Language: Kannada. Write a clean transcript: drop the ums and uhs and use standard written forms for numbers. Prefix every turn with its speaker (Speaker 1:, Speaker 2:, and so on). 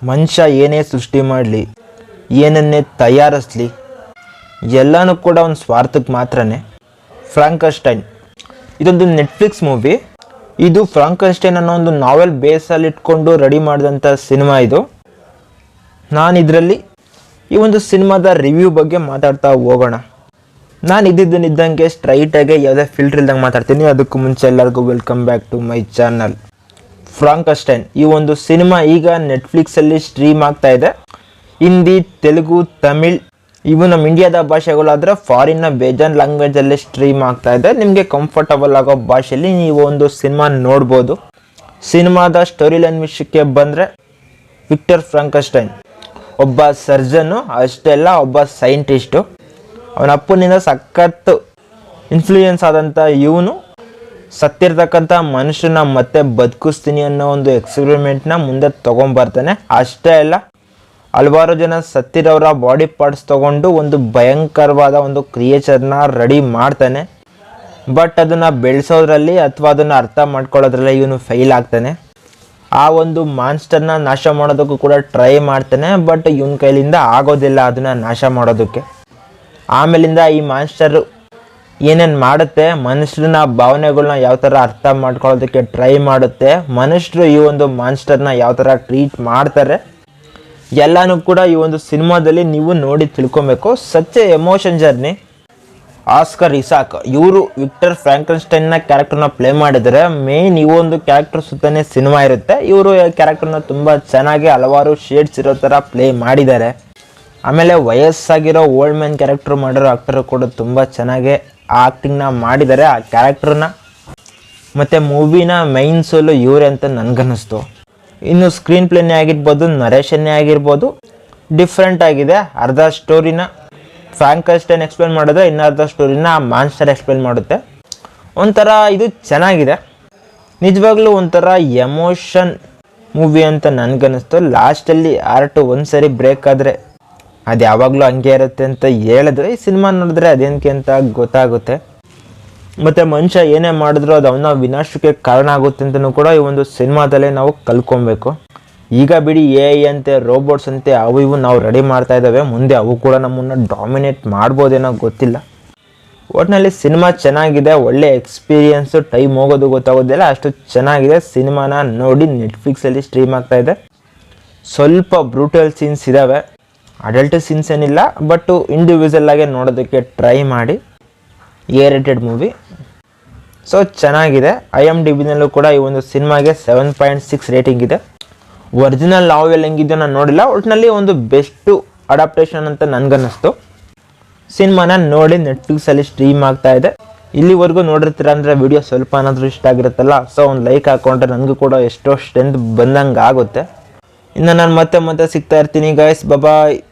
Speaker 1: ಮನುಷ್ಯ ಏನೇ ಸೃಷ್ಟಿ ಮಾಡಲಿ, ಏನನ್ನೇ ತಯಾರಿಸಲಿ, ಎಲ್ಲನೂ ಕೂಡ ಒಂದು ಸ್ವಾರ್ಥಕ್ಕೆ ಮಾತ್ರನೇ. ಫ್ರಾಂಕನ್‌ಸ್ಟೈನ್ ಇದೊಂದು ನೆಟ್ಫ್ಲಿಕ್ಸ್ ಮೂವಿ. ಇದು ಫ್ರಾಂಕನ್‌ಸ್ಟೈನ್ ಅನ್ನೋ ಒಂದು ನಾವೆಲ್ ಬೇಸಲ್ಲಿ ಇಟ್ಕೊಂಡು ರೆಡಿ ಮಾಡಿದಂಥ ಸಿನಿಮಾ ಇದು. ನಾನು ಇದರಲ್ಲಿ ಈ ಒಂದು ಸಿನಿಮಾದ ರಿವ್ಯೂ ಬಗ್ಗೆ ಮಾತಾಡ್ತಾ ಹೋಗೋಣ. ನಾನು ಇದ್ದಂಗೆ ಸ್ಟ್ರೈಟಾಗಿ ಯಾವುದೇ ಫಿಲ್ಟರ್ ಇಲ್ದಂಗೆ ಮಾತಾಡ್ತೀನಿ. ಅದಕ್ಕೂ ಮುಂಚೆ ಎಲ್ಲರಿಗೂ welcome back to my channel. Frankenstein ಈ ಒಂದು ಸಿನಿಮಾ ಈಗ ನೆಟ್ಫ್ಲಿಕ್ಸಲ್ಲಿ ಸ್ಟ್ರೀಮ್ ಆಗ್ತಾ ಇದೆ. ಹಿಂದಿ, ತೆಲುಗು, ತಮಿಳ್ ಇವು ನಮ್ಮ ಇಂಡಿಯಾದ ಭಾಷೆಗಳಾದರೆ ಫಾರಿನ್ನ ಬೇಜಾನ್ ಲ್ಯಾಂಗ್ವೇಜಲ್ಲಿ ಸ್ಟ್ರೀಮ್ ಆಗ್ತಾ ಇದೆ. ನಿಮಗೆ ಕಂಫರ್ಟಬಲ್ ಆಗೋ ಭಾಷೆಯಲ್ಲಿ ನೀವು ಒಂದು ಸಿನಿಮಾ ನೋಡ್ಬೋದು. ಸಿನಿಮಾದ ಸ್ಟೋರಿ ಲೈನ್ ವಿಷಯಕ್ಕೆ ಬಂದರೆ, ವಿಕ್ಟರ್ ಫ್ರಾಂಕನ್‌ಸ್ಟೈನ್ ಒಬ್ಬ ಸರ್ಜನ್ನು, ಅಷ್ಟೇ ಅಲ್ಲ ಒಬ್ಬ ಸೈಂಟಿಸ್ಟು. ಅವನ ಅಪ್ಪನಿಂದ ಸಖತ್ತು ಇನ್ಫ್ಲೂಯೆನ್ಸ್ ಆದಂಥ ಇವನು ಸತ್ತಿರ್ತಕ್ಕಂಥ ಮನುಷ್ಯನ ಮತ್ತೆ ಬದುಕಿಸ್ತೀನಿ ಅನ್ನೋ ಒಂದು ಎಕ್ಸ್ಪೆರಿಮೆಂಟ್ನ ಮುಂದೆ ತೊಗೊಂಬರ್ತಾನೆ. ಅಷ್ಟೇ ಅಲ್ಲ, ಹಲವಾರು ಜನ ಸತ್ತಿರೋರ ಬಾಡಿ ಪಾರ್ಟ್ಸ್ ತೊಗೊಂಡು ಒಂದು ಭಯಂಕರವಾದ ಒಂದು ಕ್ರಿಯೇಚರ್ನ ರೆಡಿ ಮಾಡ್ತಾನೆ. ಬಟ್ ಅದನ್ನು ಬೆಳೆಸೋದ್ರಲ್ಲಿ ಅಥವಾ ಅದನ್ನು ಅರ್ಥ ಮಾಡ್ಕೊಳ್ಳೋದ್ರಲ್ಲಿ ಇವನು ಫೇಲ್ ಆಗ್ತಾನೆ. ಆ ಒಂದು ಮಾನ್ಸ್ಟರ್ನ ನಾಶ ಮಾಡೋದಕ್ಕೂ ಕೂಡ ಟ್ರೈ ಮಾಡ್ತಾನೆ. ಬಟ್ ಇವನ ಕೈಲಿಂದ ಆಗೋದಿಲ್ಲ ಅದನ್ನು ನಾಶ ಮಾಡೋದಕ್ಕೆ. ಆಮೇಲಿಂದ ಈ ಮಾನ್ಸ್ಟರು ಏನೇನು ಮಾಡುತ್ತೆ, ಮನುಷ್ಯರನ್ನ ಭಾವನೆಗಳನ್ನ ಯಾವ ಥರ ಅರ್ಥ ಮಾಡ್ಕೊಳ್ಳೋದಕ್ಕೆ ಟ್ರೈ ಮಾಡುತ್ತೆ, ಮನುಷ್ಯರು ಈ ಒಂದು ಮಾನ್ಸ್ಟರ್ನ ಯಾವ ಥರ ಟ್ರೀಟ್ ಮಾಡ್ತಾರೆ, ಎಲ್ಲನೂ ಕೂಡ ಈ ಒಂದು ಸಿನಿಮಾದಲ್ಲಿ ನೀವು ನೋಡಿ ತಿಳ್ಕೊಬೇಕು. Such a emotion journey. Oscar Isaac ಇವರು ವಿಕ್ಟರ್ ಫ್ರಾಂಕನ್‌ಸ್ಟೈನ್ನ ಕ್ಯಾರೆಕ್ಟರ್ನ ಪ್ಲೇ ಮಾಡಿದರೆ. ಮೇನ್ ಈ ಒಂದು ಕ್ಯಾರೆಕ್ಟರ್ ಸುತ್ತನೇ ಸಿನಿಮಾ ಇರುತ್ತೆ. ಇವರು ಕ್ಯಾರೆಕ್ಟರ್ನ ತುಂಬ ಚೆನ್ನಾಗಿ ಹಲವಾರು ಶೇಡ್ಸ್ ಇರೋ ಥರ ಪ್ಲೇ ಮಾಡಿದ್ದಾರೆ. ಆಮೇಲೆ ವಯಸ್ಸಾಗಿರೋ ಓಲ್ಡ್ ಮ್ಯಾನ್ ಕ್ಯಾರೆಕ್ಟರ್ ಮಾಡಿರೋ ಆಕ್ಟರು ಕೂಡ ತುಂಬ ಚೆನ್ನಾಗಿ ಆ ಆ್ಯಕ್ಟಿಂಗ್ನ ಮಾಡಿದ್ದಾರೆ ಆ ಕ್ಯಾರೆಕ್ಟರ್ನ. ಮತ್ತು ಮೂವಿನ ಮೈನ್ ಸೋಲು ಇವರೇ ಅಂತ ನನಗನ್ನಿಸ್ತು. ಇನ್ನು ಸ್ಕ್ರೀನ್ ಪ್ಲೇನೇ ಆಗಿರ್ಬೋದು, ನರೇಷನ್ನೇ ಆಗಿರ್ಬೋದು ಡಿಫ್ರೆಂಟ್ ಆಗಿದೆ. ಅರ್ಧ ಸ್ಟೋರಿನ ಫ್ರಾಂಕನ್‌ಸ್ಟೈನ್ ಎಕ್ಸ್ಪ್ಲೇನ್ ಮಾಡಿದ್ರೆ, ಇನ್ನರ್ಧ ಸ್ಟೋರಿನ ಮಾನ್ಸ್ಟರ್ ಎಕ್ಸ್ಪ್ಲೇನ್ ಮಾಡುತ್ತೆ. ಒಂಥರ ಇದು ಚೆನ್ನಾಗಿದೆ, ನಿಜವಾಗ್ಲೂ ಒಂಥರ ಎಮೋಷನ್ ಮೂವಿ ಅಂತ ನನಗನ್ನಿಸ್ತು. ಲಾಸ್ಟಲ್ಲಿ ಆರ್ಟು ಒಂದು ಸರಿ ಬ್ರೇಕ್ ಆದರೆ ಅದು ಯಾವಾಗಲೂ ಹಂಗೆ ಇರುತ್ತೆ ಅಂತ ಹೇಳಿದ್ರೆ, ಈ ಸಿನಿಮಾ ನೋಡಿದ್ರೆ ಅದೇನಕ್ಕೆ ಅಂತ ಗೊತ್ತಾಗುತ್ತೆ. ಮತ್ತು ಮನುಷ್ಯ ಏನೇ ಮಾಡಿದ್ರು ಅದು ಅವನ ವಿನಾಶಕ್ಕೆ ಕಾರಣ ಆಗುತ್ತೆ ಅಂತಲೂ ಕೂಡ ಈ ಒಂದು ಸಿನಿಮಾದಲ್ಲೇ ನಾವು ಕಲ್ಕೊಬೇಕು. ಈಗ ಬಿಡಿ AI ಅಂತೆ, ರೋಬೋಟ್ಸ್ ಅಂತೆ, ಅವು ಇವು ನಾವು ರೆಡಿ ಮಾಡ್ತಾ ಇದ್ದಾವೆ. ಮುಂದೆ ಅವು ಕೂಡ ನಮ್ಮನ್ನು ಡಾಮಿನೇಟ್ ಮಾಡ್ಬೋದೇನೋ ಗೊತ್ತಿಲ್ಲ. ಒಟ್ಟಿನಲ್ಲಿ ಸಿನಿಮಾ ಚೆನ್ನಾಗಿದೆ, ಒಳ್ಳೆ ಎಕ್ಸ್ಪೀರಿಯೆನ್ಸು, ಟೈಮ್ ಹೋಗೋದು ಗೊತ್ತಾಗೋದಿಲ್ಲ, ಅಷ್ಟು ಚೆನ್ನಾಗಿದೆ. ಸಿನಿಮಾನ ನೋಡಿ, ನೆಟ್ಫ್ಲಿಕ್ಸಲ್ಲಿ ಸ್ಟ್ರೀಮ್ ಆಗ್ತಾ ಇದೆ. ಸ್ವಲ್ಪ ಬ್ರೂಟಲ್ ಸೀನ್ಸ್ ಇದ್ದಾವೆ, ಅಡಲ್ಟ್ ಸೀನ್ಸ್ ಏನಿಲ್ಲ. ಬಟ್ಟು ಇಂಡಿವಿಜುವಲ್ ಆಗಿ ನೋಡೋದಕ್ಕೆ ಟ್ರೈ ಮಾಡಿ. A-rated ಮೂವಿ, ಸೊ ಚೆನ್ನಾಗಿದೆ. IMDbನಲ್ಲೂ ಕೂಡ ಈ ಒಂದು ಸಿನಿಮಾಗೆ 7.6 ರೇಟಿಂಗ್ ಇದೆ. ಒರಿಜಿನಲ್ ನಾವೆಲ್ ಹೆಂಗಿದೆಯೋ ನಾನು ನೋಡಿಲ್ಲ. ಒಟ್ಟಿನಲ್ಲಿ ಒಂದು ಬೆಸ್ಟು ಅಡಾಪ್ಟೇಷನ್ ಅಂತ ನನಗನ್ನಿಸ್ತು. ಸಿನಿಮಾನ ನೋಡಿ, ನೆಟ್ಫ್ಲಿಕ್ಸಲ್ಲಿ ಸ್ಟ್ರೀಮ್ ಆಗ್ತಾ ಇದೆ. ಇಲ್ಲಿವರೆಗೂ ನೋಡಿರ್ತೀರ ಅಂದರೆ ವಿಡಿಯೋ ಸ್ವಲ್ಪ ಏನಾದರೂ ಇಷ್ಟ ಆಗಿರುತ್ತಲ್ಲ, ಸೊ ಒಂದು ಲೈಕ್ ಹಾಕ್ಕೊಂಡ್ರೆ ನನಗೂ ಕೂಡ ಎಷ್ಟೋ ಸ್ಟ್ರೆಂತ್ ಬಂದಂಗೆ ಆಗುತ್ತೆ. ಇನ್ನು ನಾನು ಮತ್ತೆ ಸಿಗ್ತಾ ಇರ್ತೀನಿ ಗೈಸ್. ಬಾಯ್.